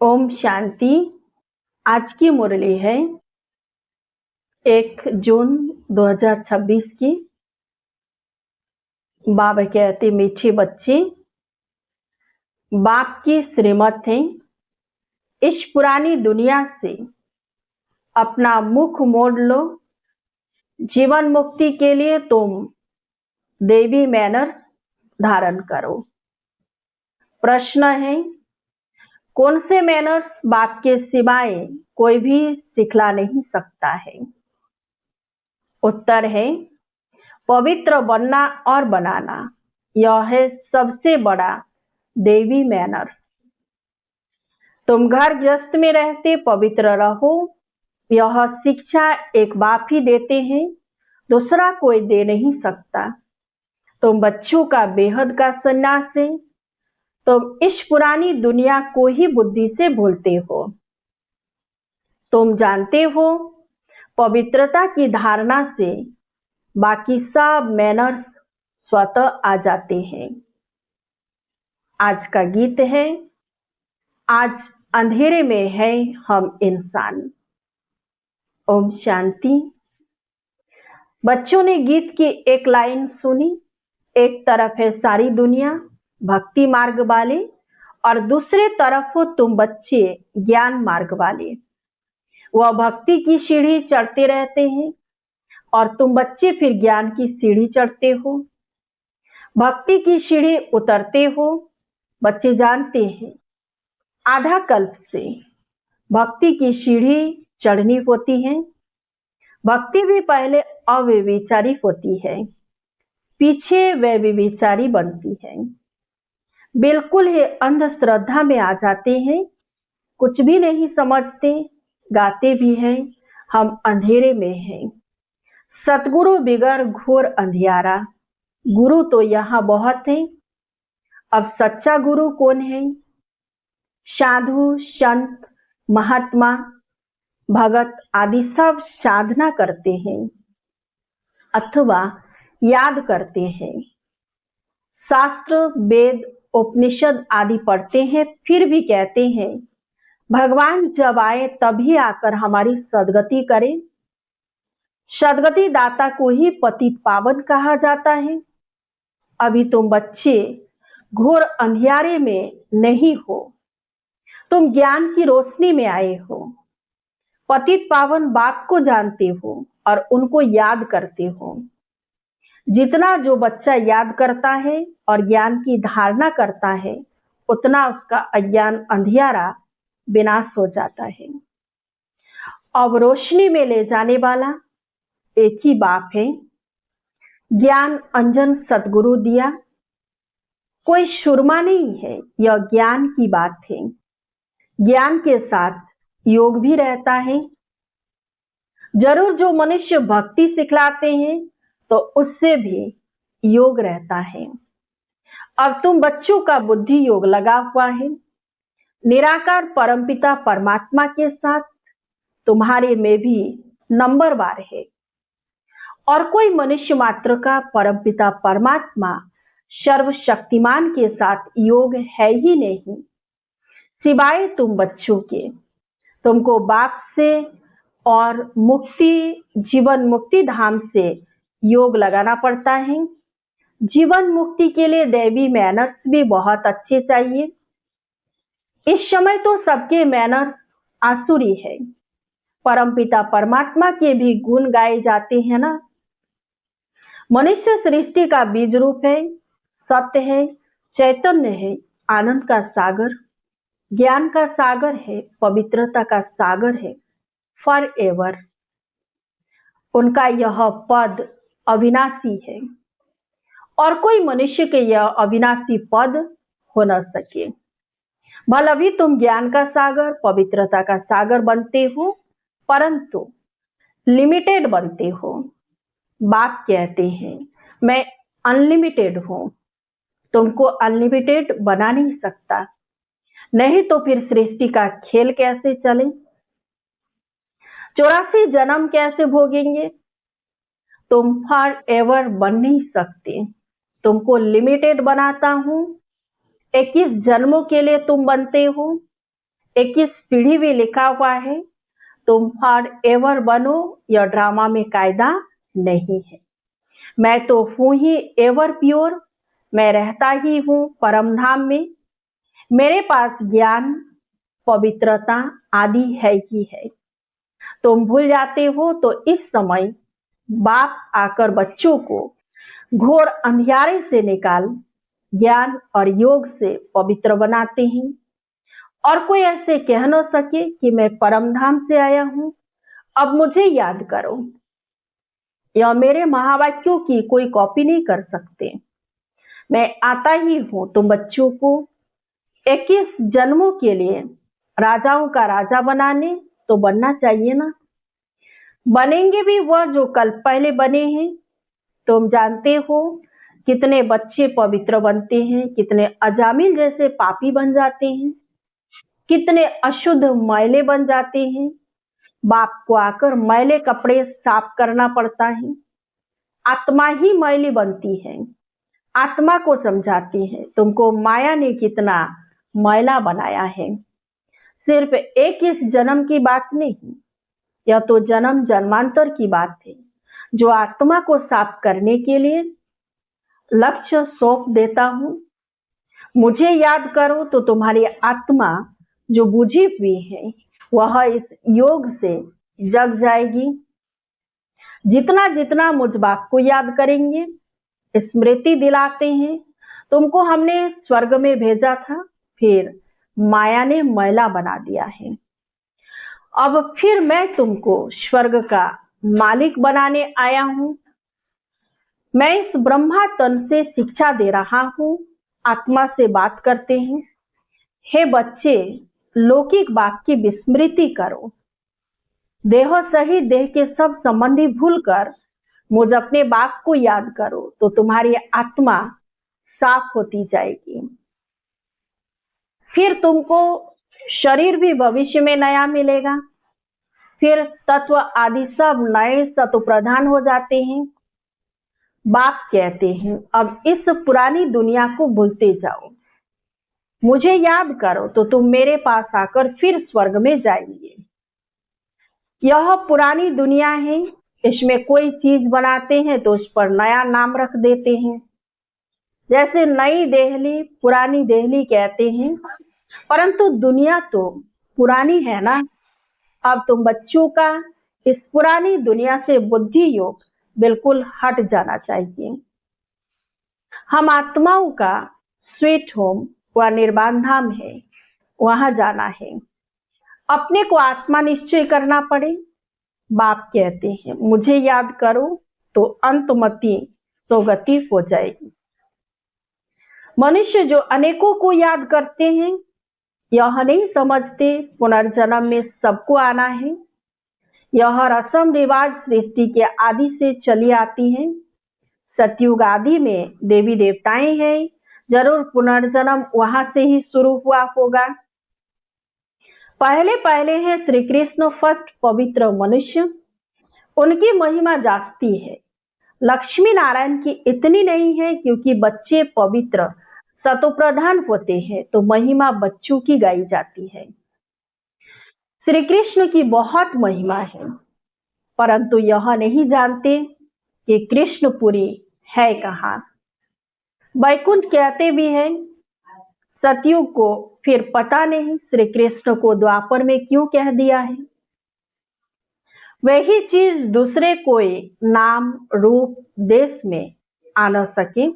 ओम शांति। आज की मुरली है 1 जून 2026 की। बाबा कहते मीठे बच्चे, बाप की श्रीमत है, इस पुरानी दुनिया से अपना मुख मोड़ लो। जीवन मुक्ति के लिए तुम देवी मैनर धारण करो। प्रश्न है, कौन से मैनर्स बाप के सिवाय कोई भी सिखला नहीं सकता है? उत्तर है, पवित्र बनना और बनाना, यह है सबसे बड़ा देवी मैनर। तुम घर गृहस्थ में रहते पवित्र रहो, यह शिक्षा एक बाप ही देते हैं, दूसरा कोई दे नहीं सकता। तुम बच्चों का बेहद का सन्यास है, तुम इस पुरानी दुनिया को ही बुद्धि से भूलते हो। तुम जानते हो, पवित्रता की धारणा से बाकी सब मैनर्स स्वतः आ जाते हैं। आज का गीत है, आज अंधेरे में है हम इंसान। ओम शांति। बच्चों ने गीत की एक लाइन सुनी, एक तरफ है सारी दुनिया भक्ति मार्ग वाले और दूसरे तरफ हो तुम बच्चे ज्ञान मार्ग वाले। वह भक्ति की सीढ़ी चढ़ते रहते हैं और तुम बच्चे फिर ज्ञान की सीढ़ी चढ़ते हो। भक्ति की सीढ़ी उतरते हो। बच्चे जानते हैं आधा कल्प से भक्ति की सीढ़ी चढ़नी होती है। भक्ति भी पहले अव्यभिचारी होती है, पीछे वह व्यभिचारी बनती है। बिल्कुल ही अंधश्रद्धा में आ जाते हैं, कुछ भी नहीं समझते, गाते भी हैं हम अंधेरे में हैं। सतगुरु बिगर घोर अंधियारा, गुरु तो यहाँ बहुत है, अब सच्चा गुरु कौन है? साधु संत महात्मा भगत आदि सब साधना करते हैं अथवा याद करते हैं, शास्त्र वेद उपनिषद आदि पढ़ते हैं, फिर भी कहते हैं भगवान जब आए तभी आकर हमारी सदगति करें। सदगति दाता को ही पतित पावन कहा जाता है। अभी तुम बच्चे घोर अंधियारे में नहीं हो, तुम ज्ञान की रोशनी में आए हो। पतित पावन बाप को जानते हो और उनको याद करते हो। जितना जो बच्चा याद करता है और ज्ञान की धारणा करता है, उतना उसका अज्ञान अंधियारा विनाश हो जाता है। अब रोशनी में ले जाने वाला एक ही बाप है। ज्ञान अंजन सतगुरु दिया, कोई सुरमा नहीं है, यह ज्ञान की बात है। ज्ञान के साथ योग भी रहता है। जरूर जो मनुष्य भक्ति सिखलाते हैं तो उससे भी योग रहता है। अब तुम बच्चों का बुद्धि योग लगा हुआ है। निराकार परमपिता परमात्मा के साथ तुम्हारे में भी नंबरवार है और कोई मनुष्य मात्र का परमपिता परमात्मा सर्वशक्तिमान के साथ योग है ही नहीं, सिवाय तुम बच्चों के। तुमको बाप से और मुक्ति जीवन मुक्ति धाम से योग लगाना पड़ता है। जीवन मुक्ति के लिए दैवी मैनर्स भी बहुत अच्छे चाहिए। इस समय तो सबके मैनर्स आसुरी है, परमपिता परमात्मा के भी गुण गाए जाते हैं ना। मनुष्य सृष्टि का बीज रूप है, सत्य है, चैतन्य है, आनंद का सागर, ज्ञान का सागर है, पवित्रता का सागर है, फॉर एवर। उनका यह पद अविनाशी है और कोई मनुष्य के यह अविनाशी पद हो न सके। भले भी तुम ज्ञान का सागर पवित्रता का सागर बनते हो, परंतु लिमिटेड बनते हो। बाप कहते हैं मैं अनलिमिटेड हूं, तुमको अनलिमिटेड बना नहीं सकता, नहीं तो फिर सृष्टि का खेल कैसे चले? 84 जन्म कैसे भोगेंगे? तुम फॉर एवर बन नहीं सकते। तुमको लिमिटेड बनाता हूं। 21 जन्मों के लिए तुम बनते हो। 21 पीढ़ी भी लिखा हुआ है, तुम फॉर एवर बनो, यह ड्रामा में कायदा नहीं है। मैं तो हूं ही एवर प्योर, मैं रहता ही हूं परम धाम में। मेरे पास ज्ञान पवित्रता आदि है ही है। तुम भूल जाते हो तो इस समय बाप आकर बच्चों को घोर अंधियारे से निकाल ज्ञान और योग से पवित्र बनाते हैं, और कोई ऐसे कह न सके कि मैं परम धाम से आया हूं, अब मुझे याद करो। यह मेरे महावाक्यों की कोई कॉपी नहीं कर सकते। मैं आता ही हूं तुम बच्चों को 21 जन्मों के लिए राजाओं का राजा बनाने, तो बनना चाहिए ना। बनेंगे भी वह जो कल पहले बने हैं। तुम जानते हो कितने बच्चे पवित्र बनते हैं, कितने अजामिल जैसे पापी बन जाते हैं, कितने अशुद्ध मैले बन जाते हैं। बाप को आकर मैले कपड़े साफ करना पड़ता है। आत्मा ही मैली बनती है, आत्मा को समझाती है तुमको माया ने कितना मैला बनाया है। सिर्फ एक इस जन्म की बात नहीं, यह तो जन्म जन्मांतर की बात है, जो आत्मा को साफ करने के लिए लक्ष्य सौंप देता हूं। मुझे याद करो तो तुम्हारी आत्मा जो बुझी हुई है वह इस योग से जग जाएगी। जितना जितना मुझ बाप को याद करेंगे, स्मृति दिलाते हैं, तुमको हमने स्वर्ग में भेजा था, फिर माया ने मैला बना दिया है। अब फिर मैं तुमको स्वर्ग का मालिक बनाने आया हूं। मैं इस ब्रह्मा तन से शिक्षा दे रहा हूं। आत्मा से बात करते हैं, हे बच्चे, लौकिक बात की विस्मृति करो। देह सहित देह के सब संबंधी भूलकर मुझ अपने बाप को याद करो, तो तुम्हारी आत्मा साफ होती जाएगी। फिर तुमको शरीर भी भविष्य में नया मिलेगा। फिर तत्व आदि सब नए सत्व प्रधान हो जाते हैं। बाप कहते हैं अब इस पुरानी दुनिया को भूलते जाओ, मुझे याद करो तो तुम मेरे पास आकर फिर स्वर्ग में जाएंगे। यह पुरानी दुनिया है, इसमें कोई चीज बनाते हैं तो उस पर नया नाम रख देते हैं। जैसे नई दिल्ली पुरानी दिल्ली कहते हैं, परंतु दुनिया तो पुरानी है ना। अब तुम बच्चों का इस पुरानी दुनिया से बुद्धि योग बिल्कुल हट जाना चाहिए। हम आत्माओं का स्वीट होम व निर्वाण धाम है, वहां जाना है। अपने को आत्मा निश्चय करना पड़े। बाप कहते हैं मुझे याद करो तो अंतमति सोगति हो जाएगी। मनुष्य जो अनेकों को याद करते हैं, यह नहीं समझते पुनर्जन्म में सबको आना है। यह रस्म रिवाज सृष्टि के आदि से चली आती है। सतयुग आदि में देवी देवताएं हैं, जरूर पुनर्जन्म वहां से ही शुरू हुआ होगा। पहले पहले है श्री कृष्ण फर्स्ट पवित्र मनुष्य, उनकी महिमा जागती है। लक्ष्मी नारायण की इतनी नहीं है, क्योंकि बच्चे पवित्र सतो प्रधान होते हैं तो महिमा बच्चों की गाई जाती है। श्री कृष्ण की बहुत महिमा है, परंतु यह नहीं जानते कि कृष्णपुरी है कहाँ। वैकुंठ कहते भी हैं। सतयुग को फिर पता नहीं श्री कृष्ण को द्वापर में क्यों कह दिया है। वही चीज दूसरे कोई नाम रूप देश में आ न सके,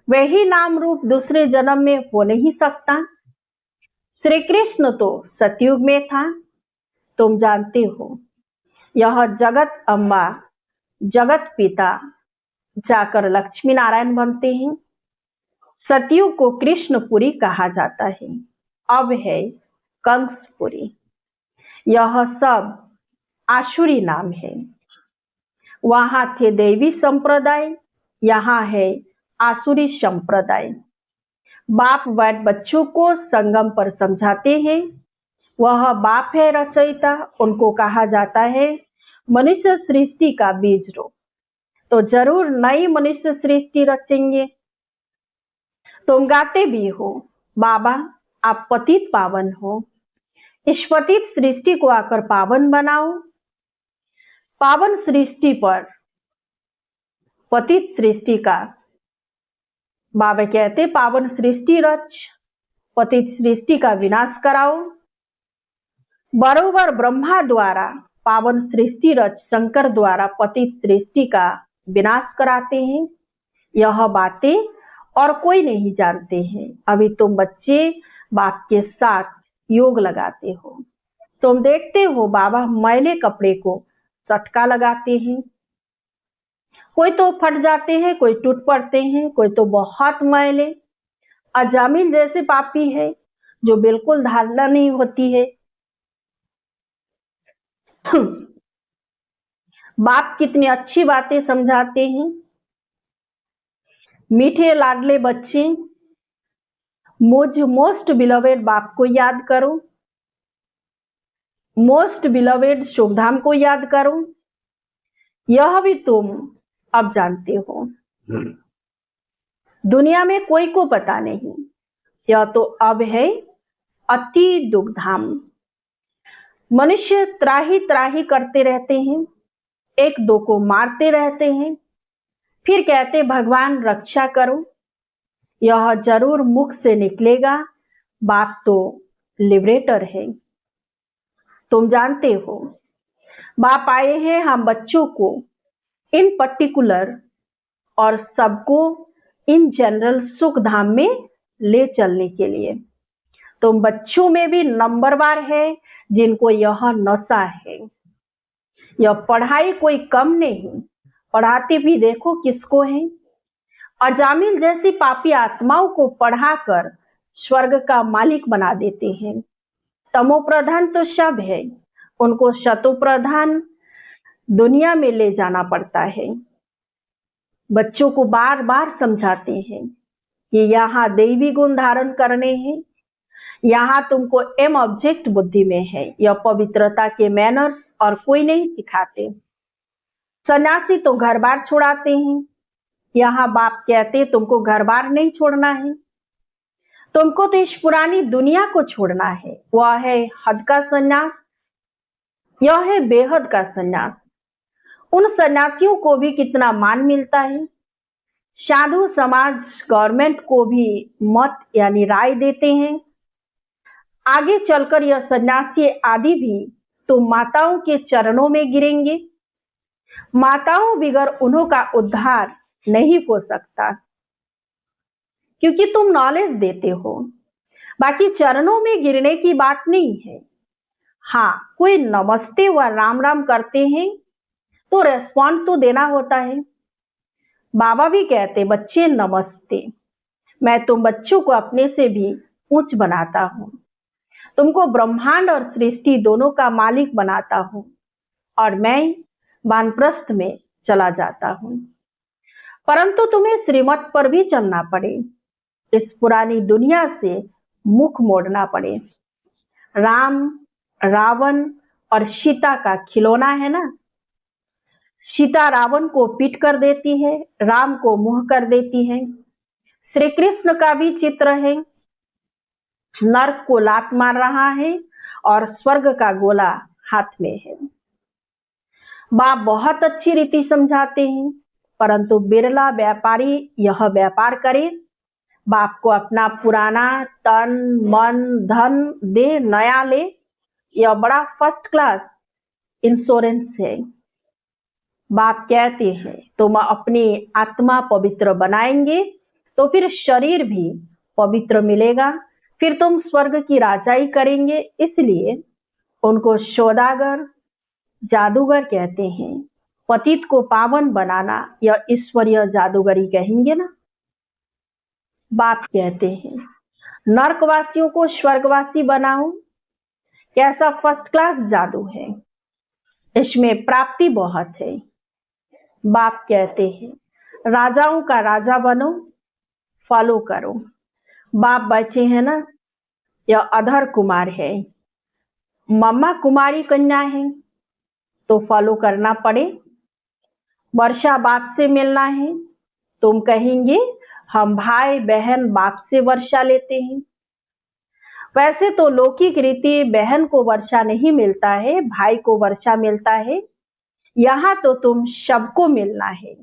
वही नाम रूप दूसरे जन्म में हो नहीं सकता। श्री कृष्ण तो सतयुग में था, तुम जानते हो। यह जगत अम्बा जगत पिता जाकर लक्ष्मी नारायण बनते हैं। सतयुग को कृष्णपुरी कहा जाता है, अब है कंसपुरी। यह सब आसुरी नाम है। वहां थे देवी संप्रदाय, यहाँ है आसुरी संप्रदाय। बाप वैद बच्चों को संगम पर समझाते हैं। वह बाप है रचयिता, उनको कहा जाता है मनुष्य सृष्टि का बीज रोप, तो जरूर नई मनुष्य सृष्टि रचेंगे। तुम गाते भी हो बाबा आप पतित पावन हो, इस पतित सृष्टि को आकर पावन बनाओ। पावन सृष्टि पर पतित सृष्टि का बाबा कहते पावन सृष्टि रच, पतित सृष्टि का विनाश कराओ। बरोबर ब्रह्मा द्वारा पावन सृष्टि रच शंकर द्वारा पतित सृष्टि का विनाश कराते हैं। यह बातें और कोई नहीं जानते हैं। अभी तुम बच्चे बाप के साथ योग लगाते हो। तुम देखते हो बाबा मैले कपड़े को चटका लगाते हैं, कोई तो फट जाते हैं, कोई टूट पड़ते हैं, कोई तो बहुत मैले। अजामिल जैसे पापी है जो बिल्कुल धारणा नहीं होती है। बाप कितनी अच्छी बातें समझाते हैं। मीठे लाडले बच्चे, मुझ मोस्ट बिलवेड बाप को याद करो, मोस्ट बिलवेड शुभधाम को याद करो। यह भी तुम अब जानते हो। दुनिया में कोई को पता नहीं। यह तो अब है अति दुखधाम। मनुष्य त्राही त्राही करते रहते हैं, एक दो को मारते रहते हैं, फिर कहते भगवान रक्षा करो। यह जरूर मुख से निकलेगा, बाप तो लिबरेटर है। तुम जानते हो बाप आए हैं हम बच्चों को इन पर्टिकुलर और सबको इन जनरल सुख धाम में ले चलने के लिए। तुम बच्चों में भी नंबरवार है जिनको यह नशा है। यह पढ़ाई कोई कम नहीं, पढ़ाते भी देखो किसको है। अजामिल जैसी पापी आत्माओं को पढ़ाकर स्वर्ग का मालिक बना देते हैं। तमो प्रधान तो सब है, उनको शतो प्रधान दुनिया में ले जाना पड़ता है। बच्चों को बार बार समझाते हैं कि यहाँ दैवी गुण धारण करने हैं, यहाँ तुमको एम ऑब्जेक्ट बुद्धि में है। यह पवित्रता के मैनर्स और कोई नहीं सिखाते। सन्यासी तो घर बार छुड़ाते हैं, यहाँ बाप कहते तुमको घर बार नहीं छोड़ना है, तुमको तो इस पुरानी दुनिया को छोड़ना है। वह है हद का संन्यास, यह है बेहद का संन्यास। उन सन्यासियों को भी कितना मान मिलता है। साधु समाज गवर्नमेंट को भी मत यानी राय देते हैं। आगे चलकर यह सन्यासी आदि भी तो माताओं के चरणों में गिरेंगे। माताओं बिगर उन्हों का उद्धार नहीं हो सकता, क्योंकि तुम नॉलेज देते हो। बाकी चरणों में गिरने की बात नहीं है। हाँ, कोई नमस्ते व राम राम करते हैं तो रेस्पॉन्ड तो देना होता है। बाबा भी कहते बच्चे नमस्ते, मैं तुम बच्चों को अपने से भी ऊंच बनाता हूँ, तुमको ब्रह्मांड और सृष्टि दोनों का मालिक बनाता हूँ और मैं वानप्रस्थ में चला जाता हूँ। परंतु तुम्हें श्रीमत पर भी चलना पड़े, इस पुरानी दुनिया से मुख मोड़ना पड़े। राम रावण और सीता का खिलौना है ना। सीता रावण को पीट कर देती है, राम को मुंह कर देती है। श्री कृष्ण का भी चित्र है, नर्क को लात मार रहा है और स्वर्ग का गोला हाथ में है। बाप बहुत अच्छी रीति समझाते हैं, परंतु बिरला व्यापारी यह व्यापार करे। बाप को अपना पुराना तन मन धन दे नया ले, यह बड़ा फर्स्ट क्लास इंश्योरेंस है। बाप कहते हैं तुम अपनी आत्मा पवित्र बनाएंगे तो फिर शरीर भी पवित्र मिलेगा, फिर तुम स्वर्ग की राजाई करेंगे। इसलिए उनको सौदागर जादूगर कहते हैं। पतित को पावन बनाना यह ईश्वरीय जादूगरी कहेंगे ना। बाप कहते हैं नरकवासियों को स्वर्गवासी बनाओ, कैसा फर्स्ट क्लास जादू है, इसमें प्राप्ति बहुत है। बाप कहते हैं राजाओं का राजा बनो, फॉलो करो। बाप बचे हैं ना, यह अधर कुमार है, मम्मा कुमारी कन्या है तो फॉलो करना पड़े। वर्षा बाप से मिलना है, तुम कहेंगे हम भाई बहन बाप से वर्षा लेते हैं। वैसे तो लौकिक रीति बहन को वर्षा नहीं मिलता है, भाई को वर्षा मिलता है। यहाँ तो तुम सबको मिलना है,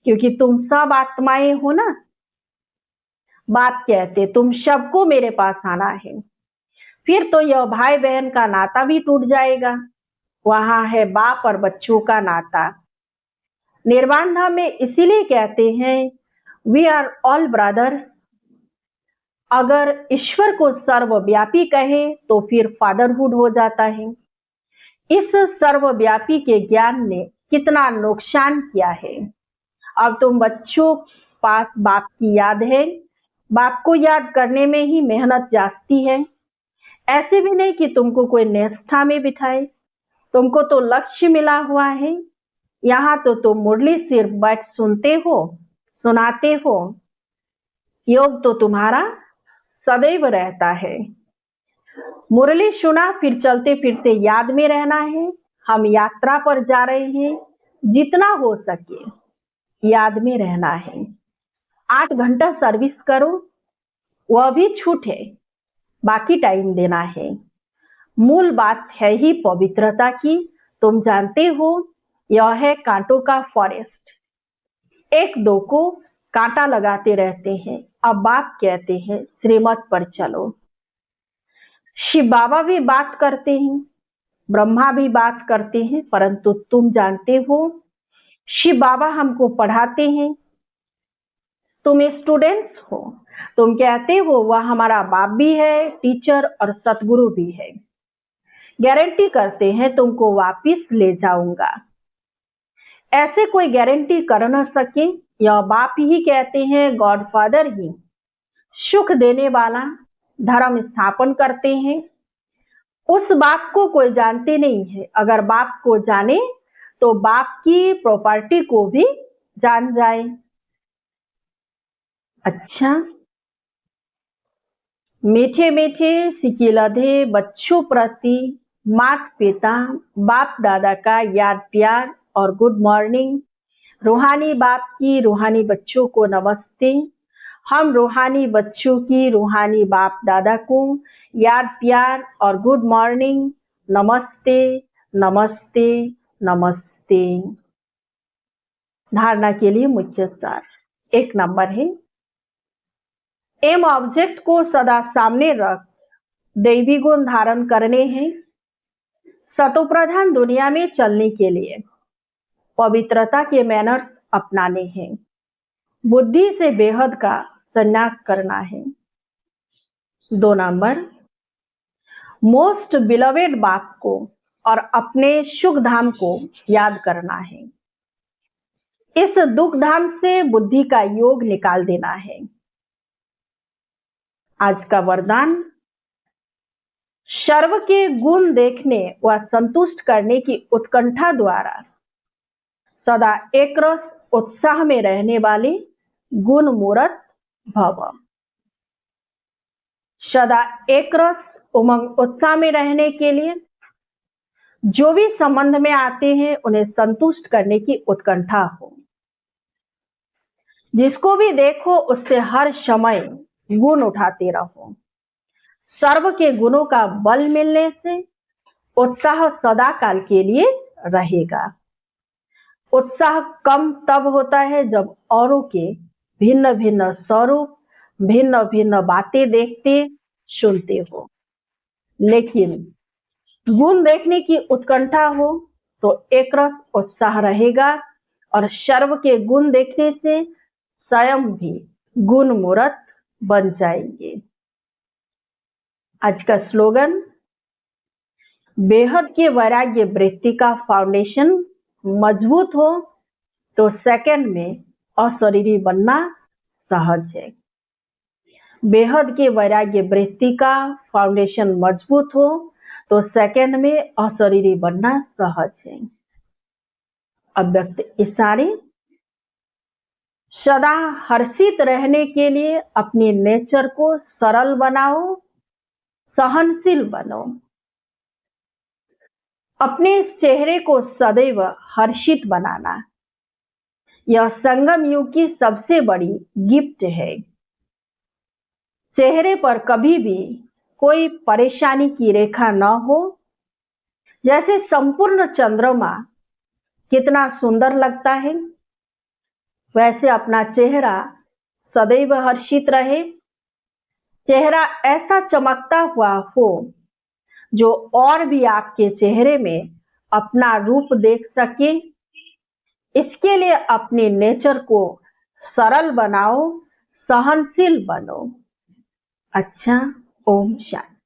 क्योंकि तुम सब आत्माएं हो ना। बाप कहते तुम सबको मेरे पास आना है। फिर तो यह भाई बहन का नाता भी टूट जाएगा। वहां है बाप और बच्चों का नाता। निर्वाण धाम में इसीलिए कहते हैं वी आर ऑल ब्रदर्स। अगर ईश्वर को सर्वव्यापी कहे तो फिर फादरहुड हो जाता है। इस सर्वव्यापी के ज्ञान ने कितना नुकसान किया है। अब तुम बच्चों पास बाप की याद है। बाप को याद करने में ही मेहनत जाती है। ऐसे भी नहीं कि तुमको कोई निष्ठा में बिठाए। तुमको तो लक्ष्य मिला हुआ है। यहाँ तो तुम मुरली सिर्फ बैठ सुनते हो, सुनाते हो। योग तो तुम्हारा सदैव रहता है। मुरली सुना फिर चलते फिरते याद में रहना है। हम यात्रा पर जा रहे हैं, जितना हो सके याद में रहना है। 8 घंटा सर्विस करो, वह भी छूट है, बाकी टाइम देना है। मूल बात है ही पवित्रता की। तुम जानते हो यह है कांटों का फॉरेस्ट। एक दो को कांटा लगाते रहते हैं। अब बाप कहते हैं श्रीमत पर चलो। शिव बाबा भी बात करते हैं, ब्रह्मा भी बात करते हैं, परंतु तुम जानते हो शिव बाबा हमको पढ़ाते हैं। तुम स्टूडेंट्स हो। तुम कहते हो वह हमारा बाप भी है, टीचर और सतगुरु भी है। गारंटी करते हैं तुमको वापिस ले जाऊंगा। ऐसे कोई गारंटी कर न सके। यह बाप ही कहते हैं, गॉडफादर ही सुख देने वाला धर्म स्थापन करते हैं। उस बाप को कोई जानते नहीं है। अगर बाप को जाने तो बाप की प्रॉपर्टी को भी जान जाए। अच्छा, मीठे मीठे सिकिलधे बच्चों प्रति माता पिता बाप दादा का याद प्यार और गुड मॉर्निंग। रूहानी बाप की रूहानी बच्चों को नमस्ते। हम रूहानी बच्चों की रूहानी बाप दादा को याद प्यार और गुड मॉर्निंग। नमस्ते नमस्ते नमस्ते। धारणा के लिए मुख्य सार। 1 नंबर है एम ऑब्जेक्ट को सदा सामने रख दैवी गुण धारण करने हैं। सतोप्रधान दुनिया में चलने के लिए पवित्रता के मैनर्स अपनाने हैं। बुद्धि से बेहद का संन्यास करना है। 2 नंबर मोस्ट बिलवेड बाप को और अपने सुख धाम को याद करना है। इस दुख धाम से बुद्धि का योग निकाल देना है। आज का वरदान सर्व के गुण देखने व संतुष्ट करने की उत्कंठा द्वारा सदा एक रस उत्साह में रहने वाले गुण मूर्त भव। सदा एक रस उमंग उत्साह में रहने के लिए जो भी संबंध में आते हैं उन्हें संतुष्ट करने की उत्कंठा हो। जिसको भी देखो उससे हर समय गुण उठाते रहो। सर्व के गुणों का बल मिलने से उत्साह सदा काल के लिए रहेगा। उत्साह कम तब होता है जब औरों के भिन्न भिन्न स्वरूप भिन्न भिन्न बातें देखते सुनते हो। लेकिन गुण देखने की उत्कंठा हो तो एक रस उत्साह रहेगा और सर्व के गुण देखने से स्वयं भी गुण मूर्त बन जाएंगे। आज का स्लोगन बेहद के वैराग्य वृत्ति का फाउंडेशन मजबूत हो तो सेकंड में अशरीरी बनना सहज है। बेहद के वैराग्य वृत्ति का फाउंडेशन मजबूत हो तो सेकंड में अशरीरी बनना सहज है। अव्यक्त इशारे सदा हर्षित रहने के लिए अपने नेचर को सरल बनाओ, सहनशील बनो। अपने चेहरे को सदैव हर्षित बनाना यह संगम युग की सबसे बड़ी गिफ्ट है। चेहरे पर कभी भी कोई परेशानी की रेखा न हो। जैसे संपूर्ण चंद्रमा कितना सुंदर लगता है, वैसे अपना चेहरा सदैव हर्षित रहे। चेहरा ऐसा चमकता हुआ हो जो और भी आपके चेहरे में अपना रूप देख सके। इसके लिए अपने नेचर को सरल बनाओ, सहनशील बनो। अच्छा, ओम शांति।